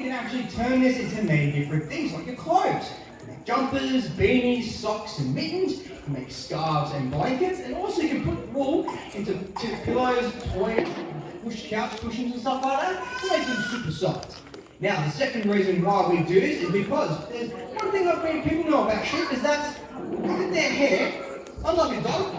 you can actually turn this into many different things, like your clothes. You can make jumpers, beanies, socks and mittens. You can make scarves and blankets, and also you can put wool into pillows, toys, couch cushions and stuff like that to make them super soft. Now, the second reason why we do this is because there's one thing that many people know about sheep is that with their hair, unlike a dog,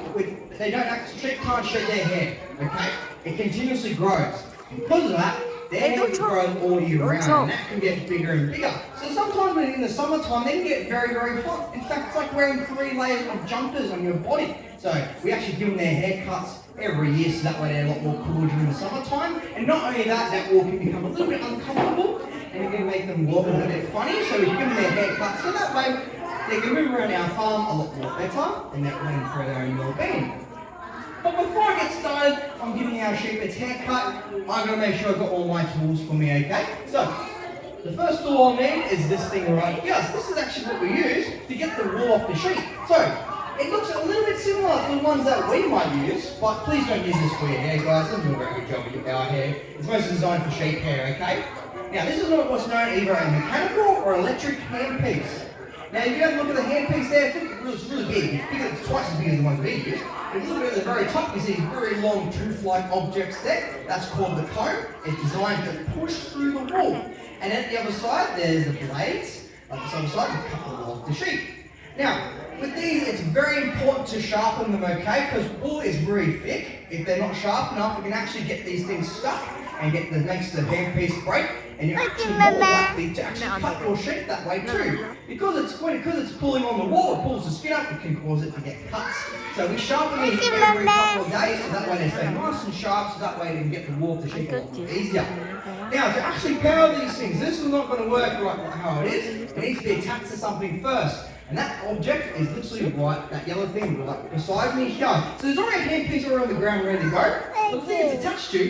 sheep can't shed their hair, okay? It continuously grows. And because of that, their hair grows all year round, and that can get bigger and bigger. So sometimes in the summertime, they can get very, very hot. In fact, it's like wearing 3 layers of jumpers on your body. So we actually give them their haircuts every year, so that way they're a lot more cool during the summertime. And not only that, that wool can become a little bit uncomfortable, and it can make them look a little bit funny. So we give them their haircuts, so that way they can move around our farm a lot more better, and that way for their own well-being. But before I get started on giving our sheep its haircut, I'm going to make sure I've got all my tools for me, okay? So, the first tool I'll need is this thing right here. So this is actually what we use to get the wool off the sheep. So, it looks a little bit similar to the ones that we might use, but please don't use this for your hair, guys. It doesn't do a very good job with our hair. It's mostly designed for sheep hair, okay? Now, this is what's known either a mechanical or electric handpiece. Now, if you have a look at the handpiece there, it's really big. It's twice as big as the ones we use. If you look at the very top, you see these very long tooth-like objects there. That's called the comb. It's designed to push through the wool. And at the other side, there's the blades. Like this other side, to cut the wool off the sheep. Now, with these, it's very important to sharpen them, okay? Because wool is very thick. If they're not sharp enough, you can actually get these things stuck and makes the handpiece break. And you're actually more likely to actually cut your sheep that way too. Because it's pulling on the wool, it pulls the skin up, it can cause it to get cuts. So we sharpen these every couple of days, so that way they stay nice and sharp, so that way they can get the wool off the sheep a lot more easier. Now, to actually power these things, this is not going to work right how it is. It needs to be attached to something first. And that object is literally right, that yellow thing right beside me here. So there's already a handpiece already on the ground ready to go. But the thing it's attached to,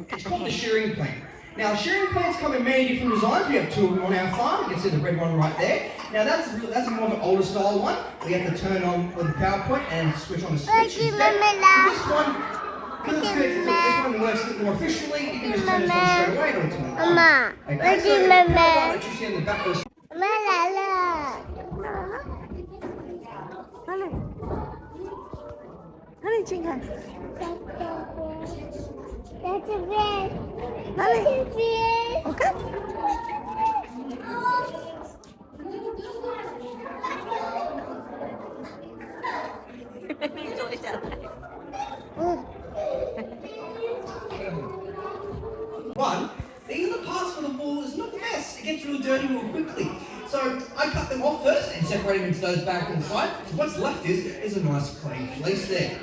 it's called the shearing plane. Now, shearing planes come in many different designs. We have 2 of them on our farm. You can see the red one right there. Now, that's more of an older style one. We have to turn on with the power point and switch on the switch instead. This one, because this one works a bit more efficiently, you can just turn this on straight away to turn it on. Okay, so the power that you see in the back of the That's a bed. That's a bed. Okay. One, these are the parts for the wool is not a mess. It gets really dirty real quickly. So I cut them off first and separate them into those back and side. So what's left is a nice clean fleece there.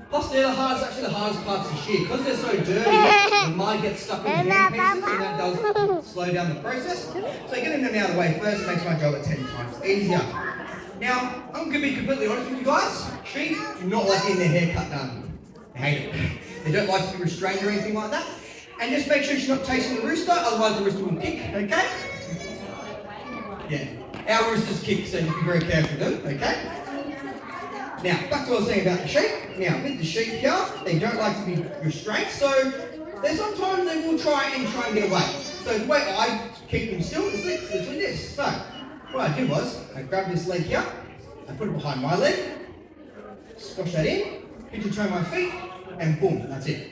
Plus they're actually the hardest parts to shear. Because they're so dirty, the mud gets stuck in the handpieces and that does slow down the process. So getting them out of the way first makes my job 10 times easier. Now, I'm going to be completely honest with you guys. Sheep do not like getting their hair cut done. They hate it. They don't like to be restrained or anything like that. And just make sure she's not chasing the rooster, otherwise the rooster will kick, okay? Yeah, our roosters kick, so you be very careful with them, okay? Now, back to what I was saying about the sheep. Now, with the sheep here, they don't like to be restrained, so sometimes they will try and get away. So the way I keep them still is literally this. So, what I did was, I grabbed this leg here, I put it behind my leg, squash that in, pinch and toe my feet, and boom, that's it.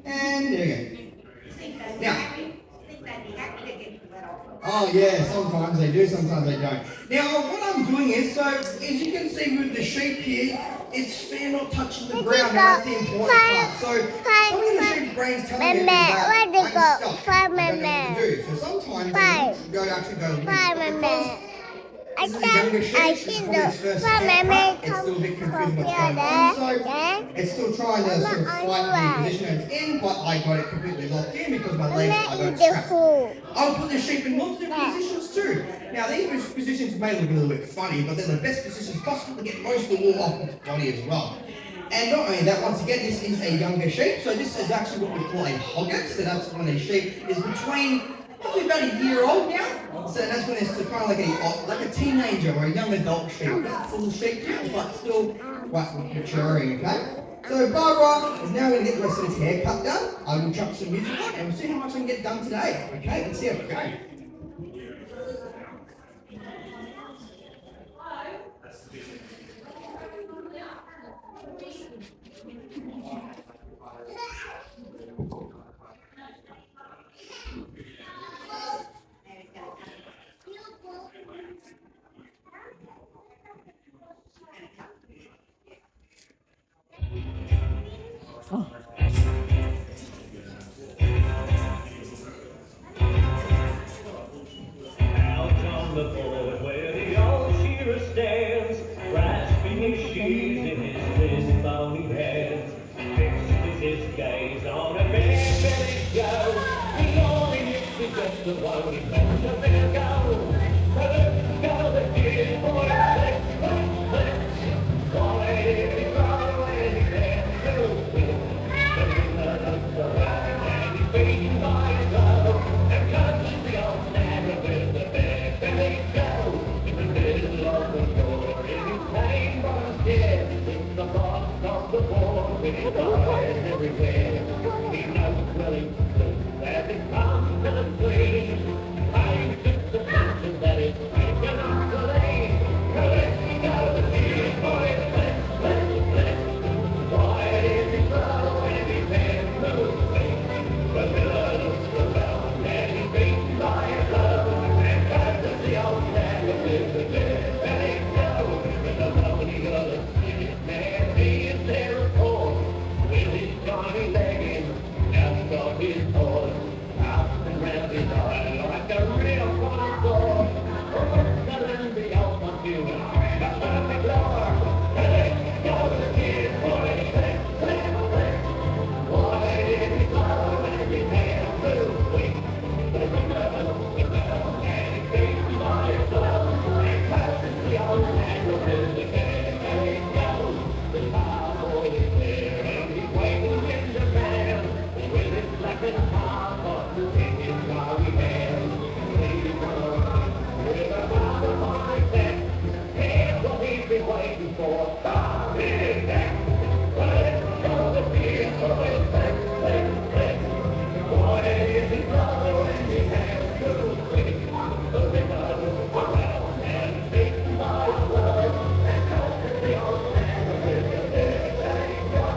And there we go. Now, oh yeah, sometimes they do, sometimes they don't. Now, what I'm doing is, so as you can see with the sheep here, it's fair not touching the ground, and that's the important part. So, some of the sheep's brains telling me that I can stop, I don't know what to do. So sometimes they actually go a little bit because this is a younger sheep, this is probably its first haircut, it's still a bit confused what's going on, so it's still trying to sort of fight the position it's in, but I got it completely locked in because my legs are not strapped. I'll put the sheep in lots of different positions too. Now these positions may look a little bit funny, but they're the best positions possible to get most of the wool off its body as well. And not only that, once again, this is a younger sheep, so this is actually what we call a hogget, so that's when a sheep is between probably about a year old now, so that's when it's kind of like a teenager or a young adult sheep. Not full sheep yet, but still quite maturing, okay? So Barbara is now going to get the rest of his haircut done. I will chuck some music on and we'll see how much I can get done today. Okay, let's see how it goes. Out on the board where the old shearer stands, grasping his shears in his thin bony hands, fixed is his gaze on a bare-bellied Joe. The only mix is just the one he lets a man go. Let's go, the dear boy, let's boy, if he follow and he can't do it. But he loves the right and he's beaten by his love, and touches the old nagger with the bare-bellied Joe. In the middle of the floor, in his plain bottom chair, it's the boss of the board with his eyes everywhere. He knows well he's blue as it comes to the clean. I took the pension that is taken off the lane. Let's go, the dear boy, let's boy, if he's slow and he can't move things, the miller looks around and he's beaten by his love, and touches the old nagger with the bare-bellied Joe. With the lonely other serious man, he is there of course, with his Johnny legging just off his horse, up and round his eye like a real connoisseur. Selling the old computer, the perfect lore. Let's go to the kid, boy, let's boy, if he's slow and he can't move quick, the miller looks around and he's beaten by his love, and touches the old nagger with the bare-bellied Joe. The cowboy is there and he's waiting in the van, with his blackened top in his sorry hand. He's with a bottle on his neck, here's what he's been waiting for, stop his neck. Let's go the dear boy, let's boy, if he's slow and he can't do quick, the miller looks around and he's beaten by his love, and touches the old nagger with the bare-bellied Joe.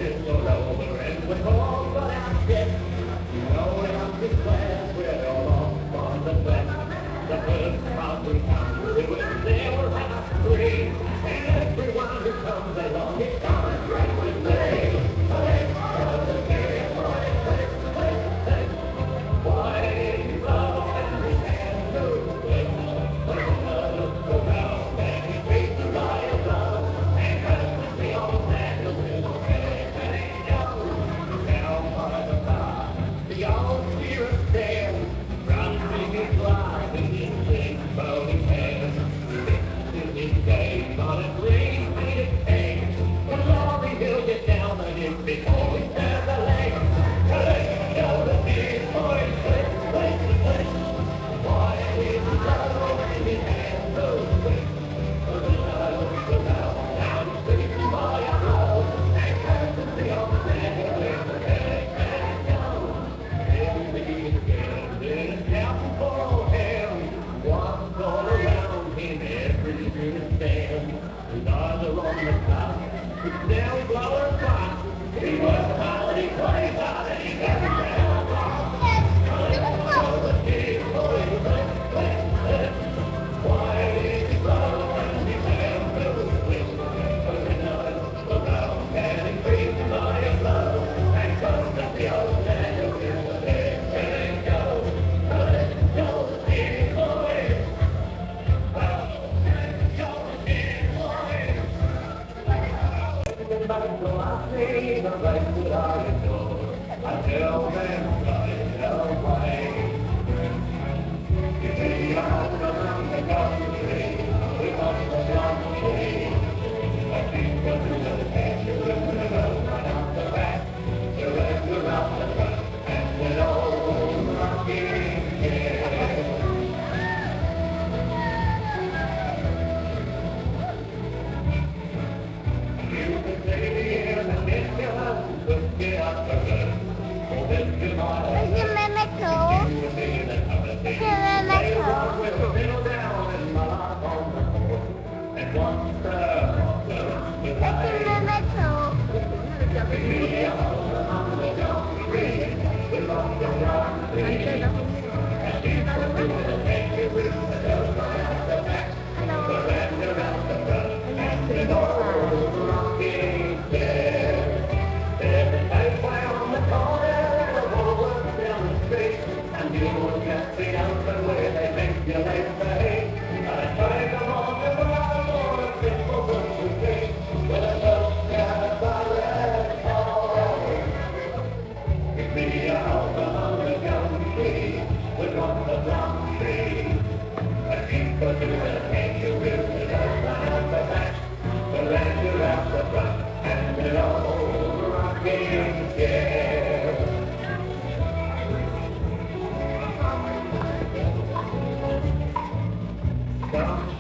It's all over and we're all but out yet. Going up this class, we're all off on the west. The first crowd we come to it, they will have free, and everyone who comes along is gonna drink with me. Let's go to the dear boy, let's boy, he's slow and he can't do it. The miller looks around and he's beaten by his love, and touches the old nagger with the bare-bellied Joe. Down by the bar, the old shearer stands, grasping his life in his big bony hands.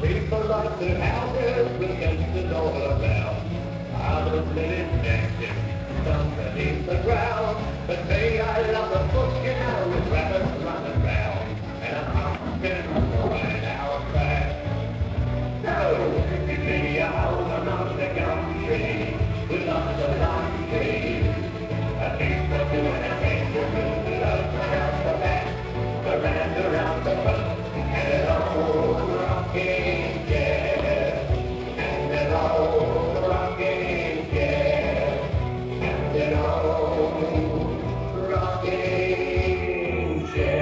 People like their houses against the door around. Others live in mansions, some beneath the ground. But me, I love the bush, you know, with rabbits running round. And a pumpkin flying out back. So, you see a house on the country, with lots of lime trees. A people doing a kangaroo, the love around the back, the around the front, and it all rocking chair, and it all rocking chair, and it all rocking chair.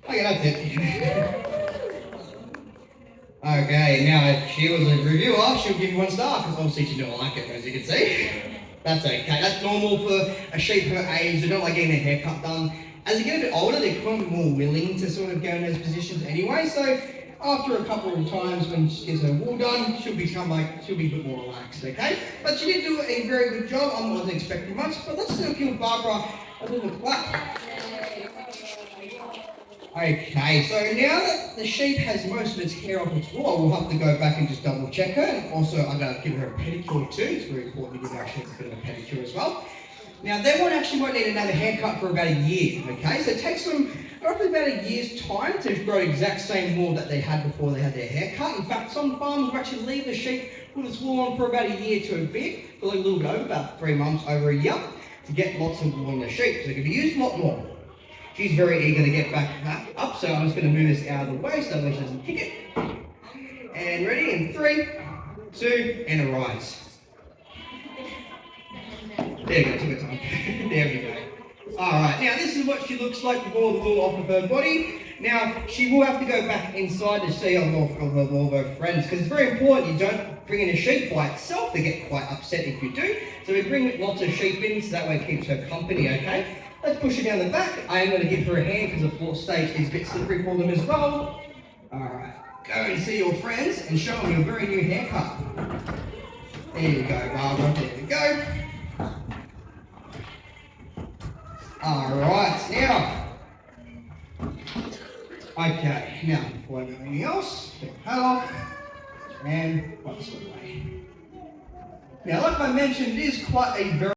Okay, that's it. Okay, now if she was a reviewer, she'll give you 1 star because obviously she didn't like it, as you can see. That's okay. That's normal for a sheep her age. They don't like getting their hair cut done. As they get a bit older, they're kind of more willing to sort of go in those positions anyway. So after a couple of times when she gets her wool done, she'll be a bit more relaxed, okay? But she did do a very good job. I wasn't expecting much, but let's still give Barbara a little clap. Okay, so now that the sheep has most of its hair off its wool, we'll have to go back and just double check her. And also, I'm going to give her a pedicure too. It's very important to give our sheep a bit of a pedicure as well. Now, they won't need another haircut for about a year, okay? So it takes them roughly about a year's time to grow the exact same wool that they had before they had their hair cut. In fact, some farmers will actually leave the sheep with its wool on for about a year to a bit, for a little bit over, about 3 months, over a year, to get lots of wool on the sheep. So it can be used a lot more. She's very eager to get back up, so I'm just going to move this out of the way so that she doesn't kick it. And ready in 3, 2, and a rise. There you go, took her time. There we go. Alright, now this is what she looks like with all the wool off of her body. Now, she will have to go back inside to see all of her friends, because it's very important you don't bring in a sheep by itself. They get quite upset if you do. So we bring lots of sheep in, so that way it keeps her company, okay? Let's push her down the back. I am going to give her a hand because the floor stage is a bit slippery for them as well. Alright, go and see your friends and show them your very new haircut. There you go, Barbara. There we go. Alright, now. Okay, now before I do anything else, take the hat off and wipe this away. Now, like I mentioned, it is quite a very